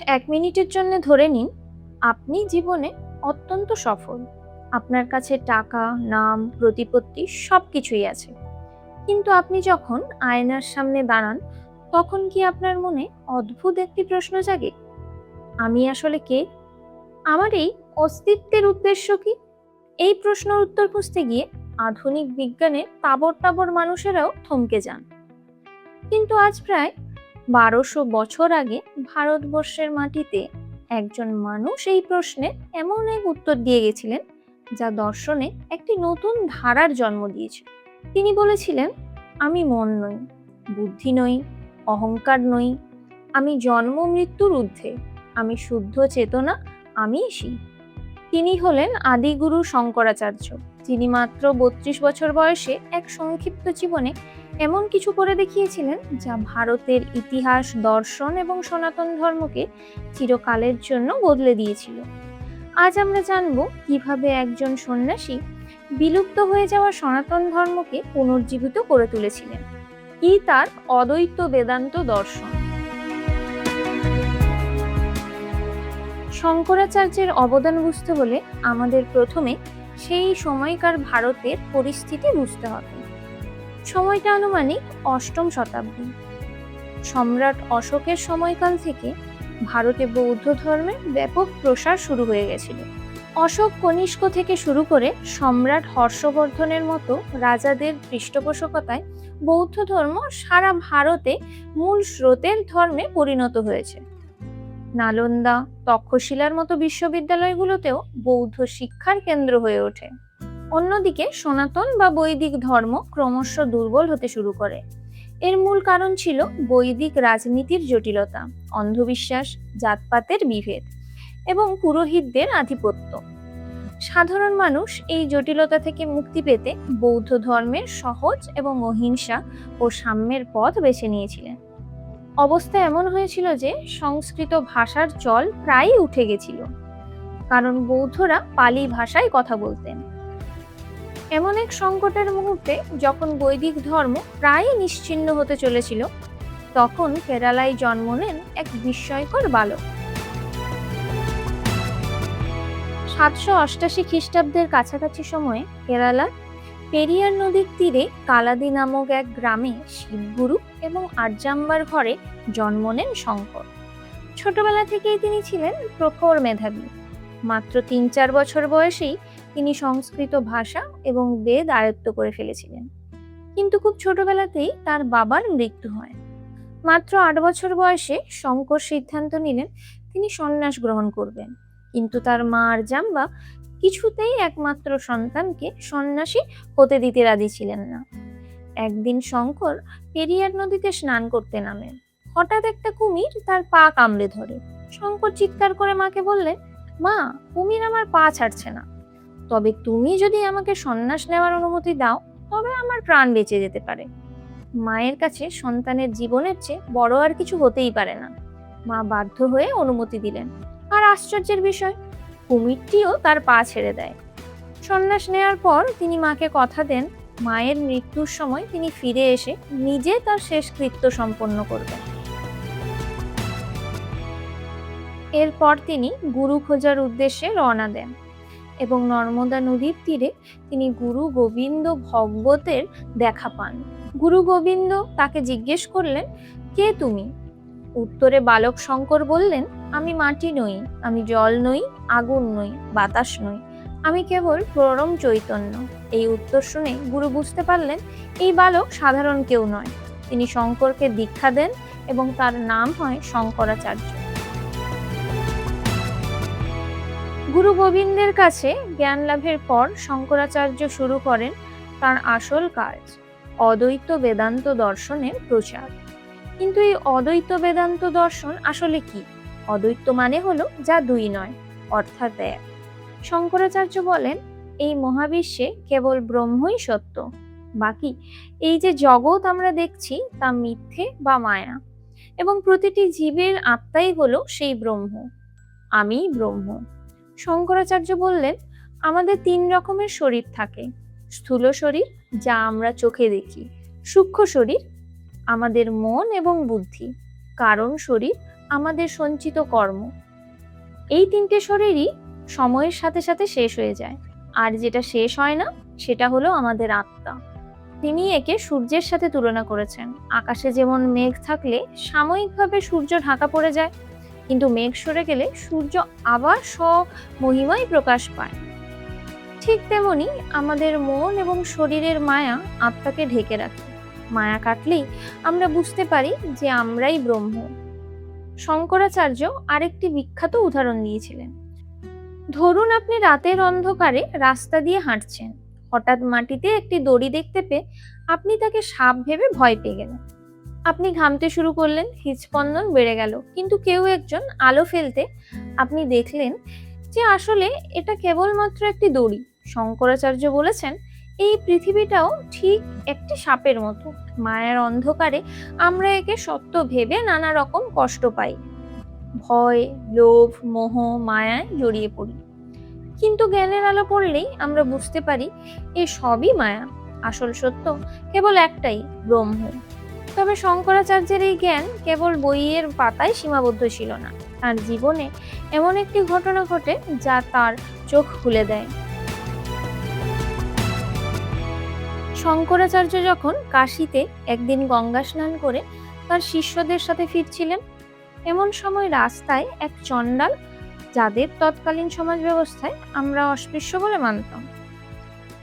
এক মিনিটের জন্য ধরে নিন আপনি জীবনে অত্যন্ত সফল। আপনার কাছে টাকা, নাম, প্রতিপত্তি সবকিছুই আছে। কিন্তু আপনি যখন আয়নার সামনে দাঁড়ান, তখন কি আপনার মনে অদ্ভুত একটি প্রশ্ন জাগে? আমি আসলে কে? আমার এই অস্তিত্বের উদ্দেশ্য কি? এই প্রশ্নের উত্তর খুঁজতে গিয়ে আধুনিক বিজ্ঞানের তাবড় তাবড় মানুষেরাও থমকে যান। কিন্তু আজ প্রায় 1200 বছর আগে ভারতবর্ষের মাটিতে একজন মানুষ এই প্রশ্নে এমন এক উত্তর দিয়ে গেছিলেন, যা দর্শনে একটি নতুন ধারার জন্ম দিয়েছে। তিনি বলেছিলেন, আমি মন নই, বুদ্ধি নই, অহংকার নই, আমি জন্ম মৃত্যুর ঊর্ধ্বে, আমি শুদ্ধ চেতনা, আমি শিব। তিনি হলেন আদিগুরু শঙ্করাচার্য, যিনি মাত্র 32 বছর বয়সে এক সংক্ষিপ্ত জীবনে এমন কিছু করে দেখিয়েছিলেন, যা ভারতের ইতিহাস, দর্শন এবং সনাতন ধর্মকে চিরকালের জন্য বদলে দিয়েছিল। আজ আমরা জানব কিভাবে একজন সন্ন্যাসী বিলুপ্ত হয়ে যাওয়া সনাতন ধর্মকে পুনর্জীবিত করে তুলেছিলেন, কি তার অদ্বৈত বেদান্ত দর্শন। শঙ্করাচার্যের অবদান বুঝতে হলে আমাদের প্রথমে সেই সময়কার ভারতের পরিস্থিতি বুঝতে হবে। সময়টা আনুমানিক 8ম শতাব্দী। সম্রাট অশোকের সময়কাল থেকে ভারতে বৌদ্ধ ধর্মের ব্যাপক প্রসার শুরু হয়ে গেছিল। অশোক কনিষ্ক থেকে শুরু করে সম্রাট হর্ষবর্ধনের মতো রাজাদের পৃষ্ঠপোষকতায় বৌদ্ধ ধর্ম সারা ভারতে মূল স্রোতের ধর্মে পরিণত হয়েছে। নালন্দা, তক্ষশিলার মতো বিশ্ববিদ্যালয়গুলোতেও বৌদ্ধ শিক্ষার কেন্দ্র হয়ে ওঠে। অন্যদিকে সনাতন বা বৈদিক ধর্ম ক্রমশ দুর্বল হতে শুরু করে। এর মূল কারণ ছিল বৈদিক রাজনীতির জটিলতা, অন্ধবিশ্বাস, জাতপাতের বিভেদ এবং পুরোহিতদের আধিপত্য। সাধারণ মানুষ এই জটিলতা থেকে মুক্তি পেতে বৌদ্ধ ধর্মের সহজ এবং অহিংসা ও সাম্যের পথ বেছে নিয়েছিলেন। অবস্থা এমন হয়েছিল যে সংস্কৃত ভাষার চল প্রায়ই উঠে গেছিল, কারণ বৌদ্ধরা পালি ভাষায় কথা বলতেন। এমন এক সংকটের মুহূর্তে যখন বৈদিক ধর্ম প্রায় নিশ্চিহ্ন হতে চলেছিল, তখন কেরালায় জন্ম নেন এক বিস্ময়কর বালক। 788 খ্রিস্টাব্দের কাছাকাছি সময়ে কেরালার পেরিয়ার নদীর তীরে কালাদি নামক এক গ্রামে শিবগুরু এবং আর্যাম্বার ঘরে জন্ম নেন শঙ্কর। ছোটবেলা থেকেই তিনি ছিলেন প্রখর মেধাবী। মাত্র 3-4 বছর বয়সেই তিনি সংস্কৃত ভাষা এবং বেদ আয়ত্ত করে ফেলেছিলেন। কিন্তু খুব ছোটবেলাতেই তার বাবার মৃত্যু হয়। মাত্র 8 বছর বয়সে শঙ্কর সিদ্ধান্ত নিলেন তিনি সন্ন্যাস গ্রহণ করবেন, কিন্তু তার মা আর্যাম্বা কিছুতেই একমাত্র সন্তানকে সন্ন্যাসী হতে দিতে রাজি ছিলেন না। একদিন শঙ্কর পেরিয়ার নদীতে স্নান করতে নামেন। হঠাৎ একটা কুমির তার পা কামড়ে ধরে। শঙ্কর চিৎকার করে মাকে বললেন, মা, কুমির আমার পা ছাড়ছে না, তবে তুমি যদি আমাকে সন্ন্যাস নেওয়ার অনুমতি দাও তবে আমার প্রাণ বেঁচে যেতে পারে। মায়ের কাছে সন্তানের জীবনের চেয়ে বড় আর কিছু হতেই পারে না। মা বাধ্য হয়ে অনুমতি দিলেন। আর আশ্চর্যের বিষয়, কুমিরটিও তার পা ছেড়ে দেয়। সন্ন্যাস নেওয়ার পর তিনি মাকে কথা দেন, মায়ের মৃত্যুর সময় তিনি ফিরে এসে নিজে তার শেষ কৃত্য সম্পন্ন করবেন। এরপর তিনি গুরু খোঁজার উদ্দেশ্যে রওনা দেন এবং নর্মদা নদীর তীরে তিনি গুরু গোবিন্দ ভগবতের দেখা পান। গুরু গোবিন্দ তাকে জিজ্ঞেস করলেন, কে তুমি? উত্তরে বালক শঙ্কর বললেন, আমি মাটি নই, আমি জল নই, আগুন নই, বাতাস নই, আমি কেবল পরম চৈতন্য। এই উত্তর শুনে গুরু বুঝতে পারলেন এই বালক সাধারণ কেউ নয়। তিনি শঙ্করকে দীক্ষা দেন এবং তার নাম হয় শঙ্করাচার্য। গুরু গোবিন্দের কাছে জ্ঞান লাভের পর শঙ্করাচার্য শুরু করেন তার আসল কাজ, অদ্বৈত বেদান্ত দর্শনের প্রচার। কিন্তু এই অদ্বৈত বেদান্ত দর্শন আসলে কি? অদ্বৈত মানে হলো যা দুই নয়, অর্থাৎ এক। শঙ্করাচার্য বলেন, এই মহাবিশ্বে কেবল ব্রহ্মই সত্য, বাকি এই যে জগৎ আমরা দেখছি তা মিথ্যে বা মায়া, এবং প্রতিটি জীবের আত্মাই হলো সেই ব্রহ্ম, আমিই ব্রহ্ম। শঙ্করাচার্য বললেন, আমাদের 3 রকমের শরীর থাকে। স্থূল শরীর, যা আমরা চোখে দেখি; সূক্ষ্ম শরীর, আমাদের মন এবং বুদ্ধি; কারণ শরীর, আমাদের সঞ্চিত কর্ম। এই তিনটে শরীরই সময়ের সাথে সাথে শেষ হয়ে যায়, আর যেটা শেষ হয় না সেটা হলো আমাদের আত্মা। তিনি একে সূর্যের সাথে তুলনা করেছেন। আকাশে যেমন মেঘ থাকলে সাময়িকভাবে সূর্য ঢাকা পড়ে যায়, কিন্তু মেঘ সরে গেলে সূর্য আবার স্বমহিমায় প্রকাশ পায়। ঠিক তেমনি আমাদের মন এবং শরীরের মায়া আত্মাকে ঢেকে রাখে। মায়া কাটলেই আমরা বুঝতে পারি যে আমরাই ব্রহ্ম। শঙ্করাচার্য আরেকটি বিখ্যাত উদাহরণ দিয়েছিলেন। ধরুন আপনি রাতের অন্ধকারে রাস্তা দিয়ে হাঁটছেন, হঠাৎ মাটিতে একটি দড়ি দেখতে পেয়ে আপনি তাকে সাপ ভেবে ভয় পেয়ে গেলেন। আপনি ঘামতে শুরু করলেন, হৃদস্পন্দন বেড়ে গেল, কিন্তু কেউ একজন আলো ফেলতে আপনি দেখলেন যে আসলে এটা কেবলমাত্র একটি দড়ি। শঙ্করাচার্য বলেছেন, এই পৃথিবীটাও ঠিক একটি সাপের মতো। মায়ার অন্ধকারে আমরা একে সত্য ভেবে নানা রকম কষ্ট পাই, ভয়, লোভ, মোহ, মায়ায় জড়িয়ে পড়ি। কিন্তু জ্ঞানের আলো পড়লেই আমরা বুঝতে পারি এ সবই মায়া। আসল সত্য কেবল একটাই, ব্রহ্ম। তবে শঙ্করাচার্যের এই জ্ঞান কেবল বইয়ের পাতায় সীমাবদ্ধ ছিল না। তার জীবনে এমন একটি ঘটনা ঘটে যা তার চোখ খুলে দেয়। শঙ্করাচার্য যখন কাশীতে একদিন গঙ্গা স্নান করে তার শিষ্যদের সাথে ফিরছিলেন, এমন সময় রাস্তায় এক চণ্ডাল, যাদের তৎকালীন সমাজ ব্যবস্থায় আমরা অস্পৃশ্য বলে মানতাম,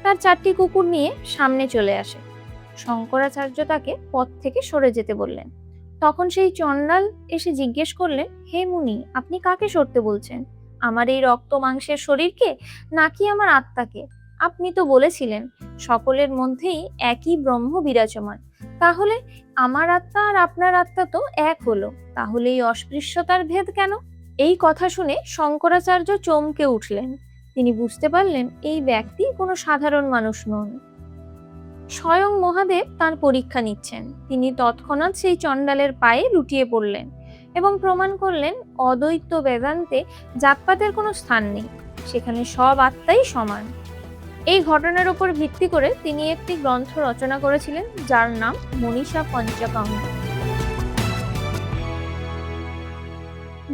তার 4টি কুকুর নিয়ে সামনে চলে আসে। শঙ্করাচার্য তাকে পথ থেকে সরে যেতে বললেন। তখন সেই চণ্ডাল এসে জিজ্ঞেস করলেন, হে মুনি, আপনি কাকে সরতে বলছেন? আমার এই রক্ত মাংসের শরীরকে, নাকি আমার আত্মাকে? আপনি তো বলেছিলেন সকলের মধ্যেই একই ব্রহ্ম বিরাজমান। তাহলে আমার আত্মা আর আপনার আত্মা তো এক হলো, তাহলে এই অস্পৃশ্যতার ভেদ কেন? এই কথা শুনে শঙ্করাচার্য চমকে উঠলেন। তিনি বুঝতে পারলেন এই ব্যক্তি কোনো সাধারণ মানুষ নন, স্বয়ং মহাদেব তার পরীক্ষা নিচ্ছেন। তিনি তৎক্ষণাৎ সেই চণ্ডালের পায়ে লুটিয়ে পড়লেন এবং প্রমাণ করলেন অদ্বৈত বেদান্তে জাতপাতের কোনো স্থান নেই, সেখানে সব আত্মাই সমান। এই ঘটনার উপর ভিত্তি করে তিনি একটি গ্রন্থ রচনা করেছিলেন যার নাম মনীষা পঞ্চকম।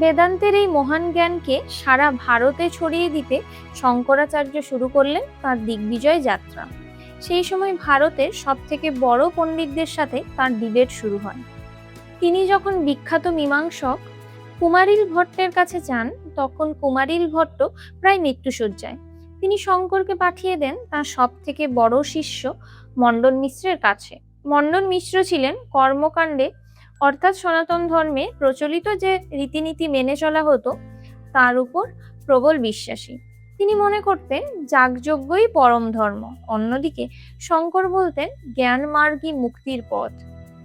বেদান্তের এই মহান জ্ঞানকে সারা ভারতে ছড়িয়ে দিতে শঙ্করাচার্য শুরু করলেন তার দিগ্বিজয় যাত্রা। সেই সময় ভারতের সবথেকে বড় পণ্ডিতদের সাথে তার ডিবেট শুরু হয়। তিনি যখন বিখ্যাত মীমাংসক কুমারিল ভট্টের কাছে যান, তখন কুমারিল ভট্ট প্রায় মৃত্যুশয্যায়। তিনি শঙ্করকে পাঠিয়ে দেন তার সবথেকে বড় শিষ্য মণ্ডন মিশ্রের কাছে। মণ্ডন মিশ্র ছিলেন কর্মকাণ্ডে, অর্থাৎ সনাতন ধর্মে প্রচলিত যে রীতিনীতি মেনে চলা হতো তার উপর প্রবল বিশ্বাসী। তিনি মনে করতেন যাগযজ্ঞই পরম ধর্ম। অন্যদিকে শঙ্কর বলতেন জ্ঞান মার্গই মুক্তির পথ।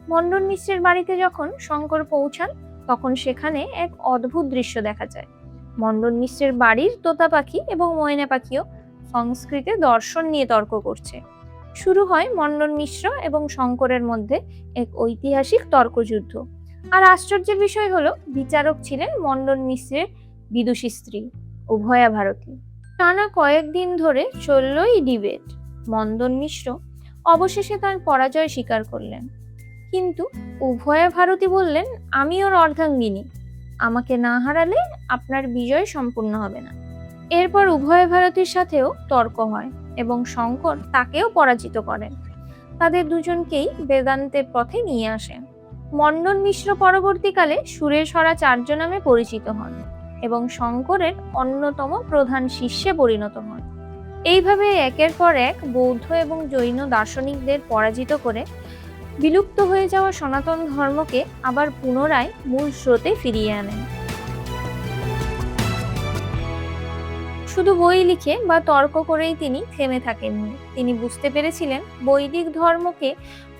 মণ্ডন মিশ্রের বাড়িতে যখন শঙ্কর পৌঁছান, তখন সেখানে এক অদ্ভুত দৃশ্য দেখা যায়। মণ্ডন মিশ্রের বাড়ির তোতা পাখি এবং ময়না পাখিও সংস্কৃতে দর্শন নিয়ে তর্ক করছে। শুরু হয় মণ্ডন মিশ্র এবং শঙ্করের মধ্যে এক ঐতিহাসিক তর্কযুদ্ধ। আর আশ্চর্যের বিষয় হলো, বিচারক ছিলেন মণ্ডন মিশ্রের বিদুষী স্ত্রী, উভয়া ভারতী। টানা কয়েকদিন ধরে চলল এই ডিবেট। মণ্ডন মিশ্র অবশেষে তার পরাজয় স্বীকার করলেন, কিন্তু উভয়া ভারতী বললেন, আমি ওর অর্ধাঙ্গিনী, আমাকে না হারালে আপনার বিজয় সম্পূর্ণ হবে না। এরপর উভয় ভারতীর সাথেও তর্ক হয় এবং শঙ্কর তাকেও পরাজিত করেন। তাদের দুজনকেই বেদান্তের পথে নিয়ে আসেন। মণ্ডন মিশ্র পরবর্তীকালে সুরেশ্বরাচার্য নামে পরিচিত হন এবং শঙ্করের অন্যতম প্রধান শিষ্যে পরিণত হন। এইভাবে একের পর এক বৌদ্ধ এবং জৈন দার্শনিকদের পরাজিত করে বিলুপ্ত হয়ে যাওয়া সনাতন ধর্মকে আবার পুনরায় মূল স্রোতে ফিরিয়ে আনেন। শুধু বই লিখে বা তর্ক করেই তিনি থেমে থাকেননি। তিনি বুঝতে পেরেছিলেন বৈদিক ধর্মকে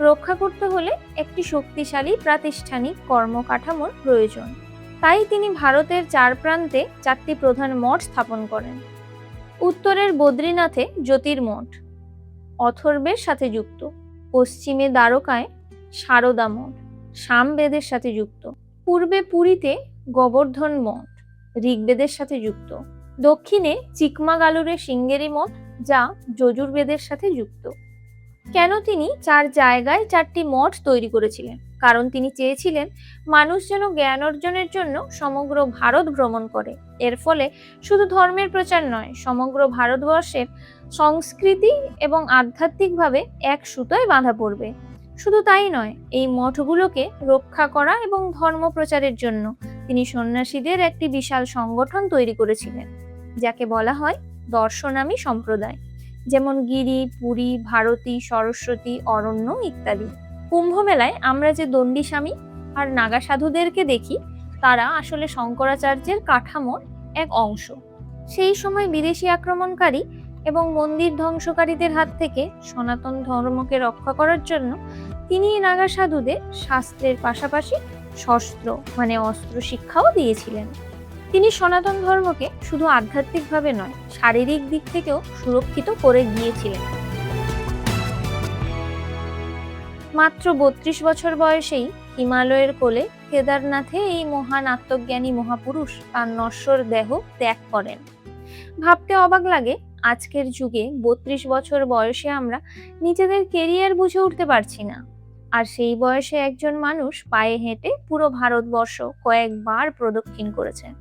রক্ষা করতে হলে একটি শক্তিশালী প্রাতিষ্ঠানিক কর্মকাঠামোর প্রয়োজন। তাই তিনি ভারতের 4 প্রান্তে 4টি প্রধান মঠ স্থাপন করেন। উত্তরের বদ্রীনাথে জ্যোতির্মঠ অথর্বের সাথে যুক্ত, পশ্চিমে দ্বারকায় সারদা মঠ সামবেদের সাথে যুক্ত, পূর্বে পুরীতে গোবর্ধন মঠ ঋগ্বেদের সাথে যুক্ত, দক্ষিণে চিকমাগালুরে সিঙ্গেরি মঠ যা যজুর্বেদের সাথে যুক্ত। কেন তিনি 4 জায়গায় 4টি মঠ তৈরি করেছিলেন? কারণ তিনি চেয়েছিলেন মানুষ যেন জ্ঞান অর্জনের জন্য সমগ্র ভারত ভ্রমণ করে। এর ফলে শুধু ধর্মের প্রচার নয়, সমগ্র ভারতবর্ষের সংস্কৃতি এবং আধ্যাত্মিকভাবে এক সুতোয় বাঁধা পড়বে। শুধু তাই নয়, এই মঠগুলোকে রক্ষা করা এবং ধর্ম প্রচারের জন্য তিনি সন্ন্যাসীদের একটি বিশাল সংগঠন তৈরি করেছিলেন, যাকে বলা হয় দর্শনামী সম্প্রদায়, যেমন গিরি, পুরী, ভারতী, সরস্বতী, অরণ্য ইত্যাদি। কুম্ভ মেলায় আমরা যে দণ্ডিস্বামী আর নাগা সাধুদেরকে দেখি, তারা আসলে শঙ্করাচার্যের কাঠামোর এক অংশ। সেই সময় বিদেশি আক্রমণকারী এবং মন্দির ধ্বংসকারীদের হাত থেকে সনাতন ধর্মকে রক্ষা করার জন্য তিনি নাগা সাধুদের শাস্ত্রের পাশাপাশি শস্ত্র মানে অস্ত্র শিক্ষাও দিয়েছিলেন। তিনি সনাতন ধর্মকে শুধু আধ্যাত্মিকভাবে নয়, শারীরিক দিক থেকেও সুরক্ষিত করে গিয়েছিলেন। মাত্র 32 বছর বয়সেই হিমালয়ের কোলে কেদারনাথে এই মহান আত্মজ্ঞানী মহাপুরুষ তার নশ্বর দেহ ত্যাগ করেন। ভাবতে অবাক লাগে, আজকের যুগে 32 বছর বয়সে আমরা নিজেদের কেরিয়ার বুঝে উঠতে পারছি না, আর সেই বয়সে একজন মানুষ পায়ে হেঁটে পুরো ভারতবর্ষ কয়েকবার প্রদক্ষিণ করেছেন।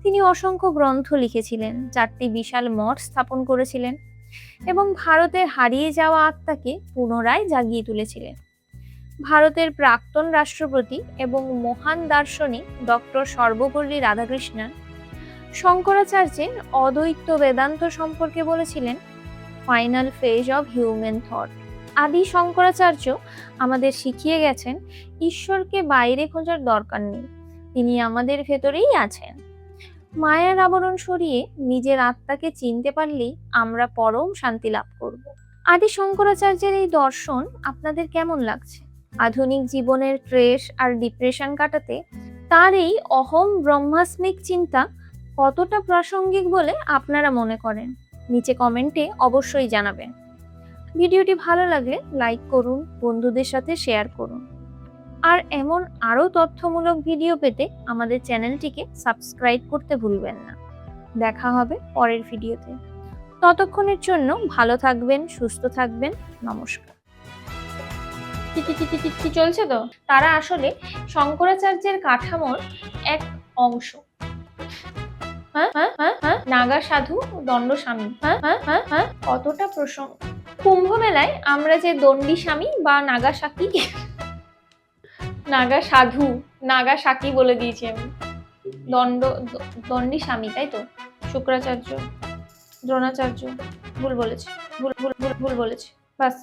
তিনি অসংখ্য গ্রন্থ লিখেছিলেন, 4টি বিশাল মঠ স্থাপন করেছিলেন এবং ভারতের হারিয়ে যাওয়া আত্মাকে পুনরায় জাগিয়ে তুলেছিলেন। ভারতের প্রাক্তন রাষ্ট্রপতি এবং মহান দার্শনিক ডক্টর সর্বপল্লী রাধাকৃষ্ণন শঙ্করাচার্যের অদ্বৈত বেদান্ত সম্পর্কে বলেছিলেন, final phase of human thought. আদি শঙ্করাচার্য আমাদের শিখিয়ে গেছেন, ঈশ্বরকে বাইরে খোঁজার দরকার নেই, তিনি আমাদের ভেতরেই আছেন। মায়ার আবরণ সরিয়ে নিজের আত্মাকে চিনতে পারলেই আমরা পরম শান্তি লাভ করব। আদি শঙ্করাচার্যের এই দর্শন আপনাদের কেমন লাগছে? আধুনিক জীবনের ট্রেস আর ডিপ্রেশন কাটাতে তার এই অহম ব্রহ্মাস্মিক চিন্তা কতটা প্রাসঙ্গিক বলে আপনারা মনে করেন? নিচে কমেন্টে অবশ্যই জানাবেন। ভিডিওটি ভালো লাগলে লাইক করুন, বন্ধুদের সাথে শেয়ার করুন, আর এমন আরও তথ্যমূলক ভিডিও পেতে আমাদের চ্যানেলটিকে সাবস্ক্রাইব করতে ভুলবেন না। দেখা হবে পরের ভিডিওতে। ততক্ষণের জন্য ভালো থাকবেন, সুস্থ থাকবেন। নমস্কার। কি চলছে তো? তারা আসলে শঙ্করাচার্যের কাঠামোর এক অংশ। নাগা সাধু, দণ্ডস্বামী, কতটা প্রসঙ্গ। কুম্ভ মেলায় আমরা যে দণ্ডিস্বামী বা নাগা সাধু, নাগা সাকি বলে দিয়েছি আমি, দণ্ডিস্বামী, তাই তো? শুক্রাচার্য, দ্রোণাচার্য, ভুল বলেছি, ভুল বলেছি, বাস।